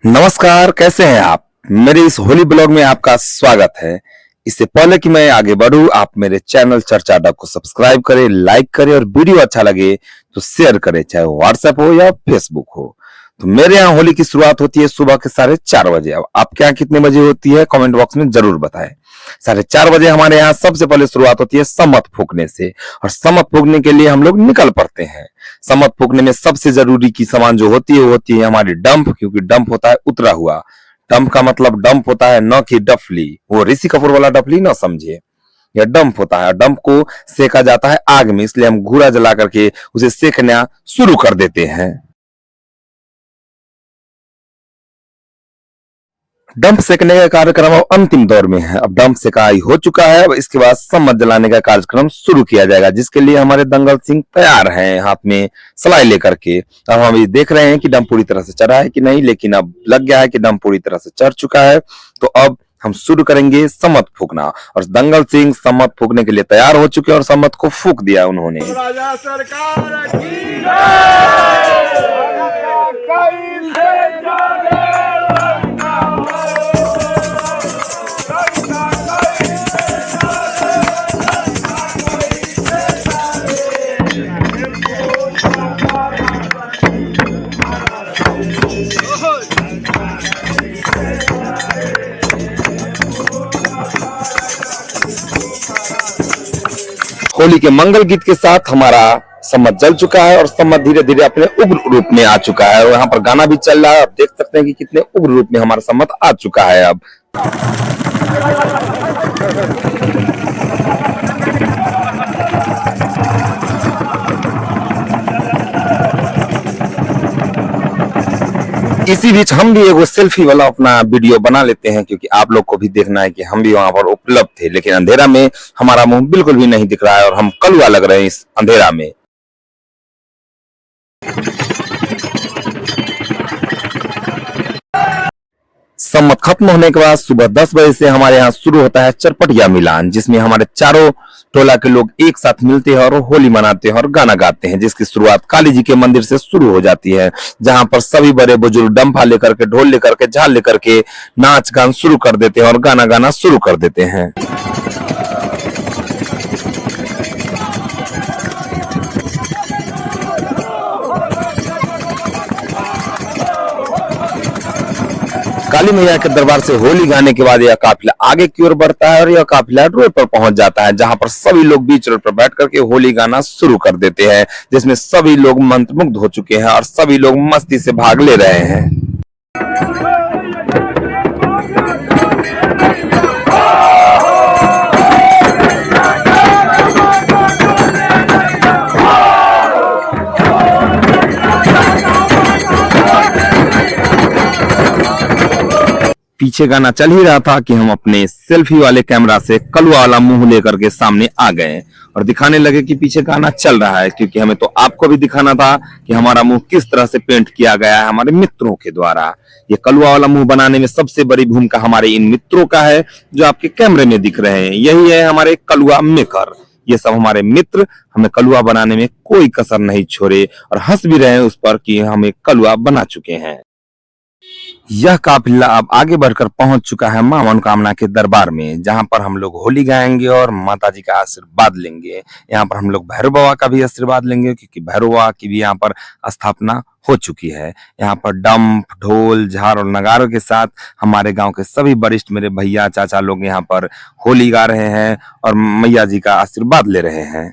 नमस्कार, कैसे हैं आप? मेरे इस होली ब्लॉग में आपका स्वागत है। इससे पहले कि मैं आगे बढ़ूं, आप मेरे चैनल चर्चा अड्डा को सब्सक्राइब करें, लाइक करें और वीडियो अच्छा लगे तो शेयर करें, चाहे व्हाट्सएप हो या फेसबुक हो। तो मेरे यहाँ होली की शुरुआत होती है सुबह के 4:30 बजे। अब आपके यहाँ कितने बजे होती है कमेंट बॉक्स में जरूर बताएं। 4:30 बजे हमारे यहाँ सबसे पहले शुरुआत होती है सम्मत फूकने से, और सम्मत फूकने के लिए हम लोग निकल पड़ते हैं। सम्मत फूकने में सबसे जरूरी की सामान जो होती है वो होती है हमारी डंप, क्योंकि डंप होता है उतरा हुआ। डंप का मतलब डंप होता है न कि डफली, वो ऋषि कपूर वाला डफली ना समझिए। यह डंप होता है। डंप को सेका जाता है आग में, इसलिए हम घूरा जला करके उसे सेकना शुरू कर देते हैं। डंप सेकने का कार्यक्रम अब अंतिम दौर में है। अब डंप सेकाई हो चुका है, अब इसके बाद सम्मत जलाने का कार्यक्रम शुरू किया जाएगा, जिसके लिए हमारे दंगल सिंह तैयार हैं हाथ में सलाई लेकर के। अब हम ये देख रहे हैं कि डंप पूरी तरह से चढ़ा है कि नहीं, लेकिन अब लग गया है कि डंप पूरी तरह से चढ़ चुका है। तो अब हम शुरू करेंगे सम्मत फूकना, और दंगल सिंह सम्मत फूकने के लिए तैयार हो चुके हैं और सम्मत को फूक दिया उन्होंने। राजा सरकार की होली के मंगल गीत के साथ हमारा सम्मत जल चुका है और सम्मत धीरे धीरे अपने उग्र रूप में आ चुका है, और यहाँ पर गाना भी चल रहा है। आप देख सकते हैं कि कितने उग्र रूप में हमारा सम्मत आ चुका है। अब इसी बीच हम भी एगो सेल्फी वाला अपना वीडियो बना लेते हैं, क्योंकि आप लोग को भी देखना है कि हम भी वहां पर उपलब्ध थे, लेकिन अंधेरा में हमारा मुंह बिल्कुल भी नहीं दिख रहा है और हम कलुआ लग रहे हैं इस अंधेरा में। सम्मत खत्म होने के बाद सुबह 10 बजे से हमारे यहाँ शुरू होता है चरपटिया मिलान, जिसमें हमारे चारों टोला के लोग एक साथ मिलते हैं और होली मनाते हैं और गाना गाते हैं, जिसकी शुरुआत काली जी के मंदिर से शुरू हो जाती है, जहां पर सभी बड़े बुजुर्ग डंफा लेकर के, ढोल लेकर के, झाल लेकर के नाच गान शुरू कर देते हैं और गाना गाना शुरू कर देते हैं। काली मैया के दरबार से होली गाने के बाद यह काफिला आगे की ओर बढ़ता है और यह काफिला रोड पर पहुंच जाता है, जहां पर सभी लोग बीच रोड पर बैठ करके होली गाना शुरू कर देते हैं, जिसमें सभी लोग मंत्रमुग्ध हो चुके हैं और सभी लोग मस्ती से भाग ले रहे हैं। पीछे गाना चल ही रहा था कि हम अपने सेल्फी वाले कैमरा से कलुआ वाला मुंह लेकर के सामने आ गए और दिखाने लगे कि पीछे गाना चल रहा है, क्योंकि हमें तो आपको भी दिखाना था कि हमारा मुंह किस तरह से पेंट किया गया है हमारे मित्रों के द्वारा। ये कलुआ वाला मुंह बनाने में सबसे बड़ी भूमिका हमारे इन मित्रों का है, जो आपके कैमरे में दिख रहे हैं। यही है हमारे कलुआ मेकर। ये सब हमारे मित्र हमें कलुआ बनाने में कोई कसर नहीं छोड़े और हंस भी रहे हैं उस पर कि हमें कलुआ बना चुके हैं। यह काफिला अब आगे बढ़कर पहुंच चुका है मां मनोकामना के दरबार में, जहां पर हम लोग होली गाएंगे और माता जी का आशीर्वाद लेंगे। यहाँ पर हम लोग भैरव बाबा का भी आशीर्वाद लेंगे, क्योंकि भैरव बाबा की भी यहाँ पर स्थापना हो चुकी है। यहाँ पर डंप, ढोल, झार और नगारों के साथ हमारे गांव के सभी वरिष्ठ मेरे भैया चाचा लोग यहाँ पर होली गा रहे हैं और मैया जी का आशीर्वाद ले रहे हैं।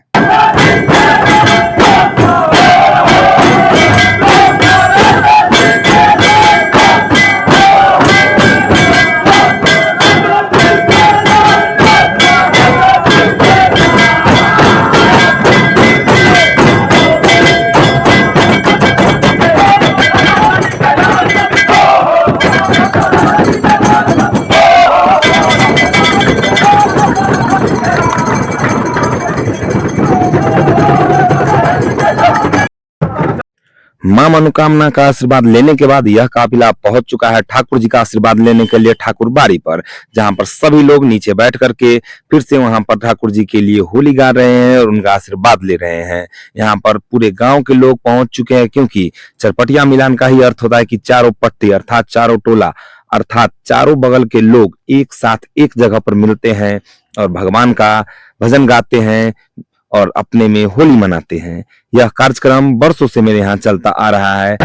मां मनोकामना का आशीर्वाद लेने के बाद यह काफिला पहुंच चुका है ठाकुर जी का आशीर्वाद लेने के लिए ठाकुर बाड़ी पर, जहां पर सभी लोग नीचे बैठ करके फिर से वहां पर ठाकुर जी के लिए होली गा रहे हैं और उनका आशीर्वाद ले रहे हैं। यहाँ पर पूरे गांव के लोग पहुंच चुके हैं, क्योंकि चरपटिया मिलान का ही अर्थ होता है कि चारों पट्टी अर्थात चारों टोला अर्थात चारों बगल के लोग एक साथ एक जगह पर मिलते हैं और भगवान का भजन गाते हैं और अपने में होली मनाते हैं। यह कार्यक्रम वर्षों से मेरे यहाँ चलता आ रहा है।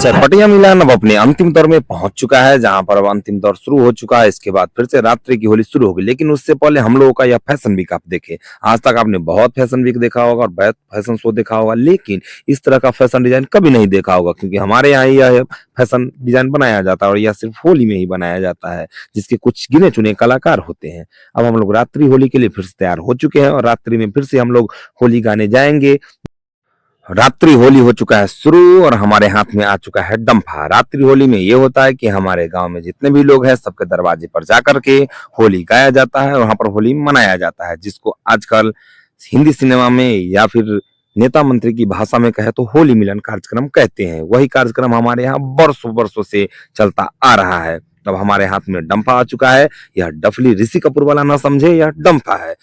चरपटिया मिलान अब अपने अंतिम दौर में पहुंच चुका है, जहां पर अब अंतिम दौर शुरू हो चुका है। इसके बाद फिर से रात्रि की होली शुरू होगी, लेकिन उससे पहले हम लोगों का यह फैशन वीक आप देखें। आज तक आपने बहुत फैशन वीक देखा होगा और बहुत फैशन शो देखा होगा, लेकिन इस तरह का फैशन डिजाइन कभी नहीं देखा होगा, क्योंकि हमारे यहाँ यह फैशन डिजाइन बनाया जाता है और यह सिर्फ होली में ही बनाया जाता है, जिसके कुछ गिने चुने कलाकार होते हैं। अब हम लोग रात्रि होली के लिए फिर से तैयार हो चुके हैं और रात्रि में फिर से हम लोग होली गाने जाएंगे। रात्रि होली हो चुका है शुरू और हमारे हाथ में आ चुका है डंफा। रात्रि होली में ये होता है कि हमारे गांव में जितने भी लोग हैं सबके दरवाजे पर जाकर के होली गाया जाता है और वहां पर होली मनाया जाता है, जिसको आजकल हिंदी सिनेमा में या फिर नेता मंत्री की भाषा में कहे तो होली मिलन कार्यक्रम कहते हैं। वही कार्यक्रम हमारे यहाँ वर्षों वर्षों से चलता आ रहा है। अब हमारे हाथ में डंफा आ चुका है। यह डफली ऋषि कपूर वाला ना समझे, यह डंफा है।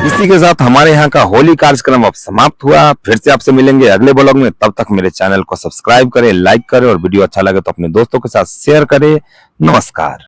इसी के साथ हमारे यहाँ का होली कार्यक्रम अब समाप्त हुआ। फिर से आपसे मिलेंगे अगले ब्लॉग में। तब तक मेरे चैनल को सब्सक्राइब करें, लाइक करें और वीडियो अच्छा लगे तो अपने दोस्तों के साथ शेयर करें। नमस्कार।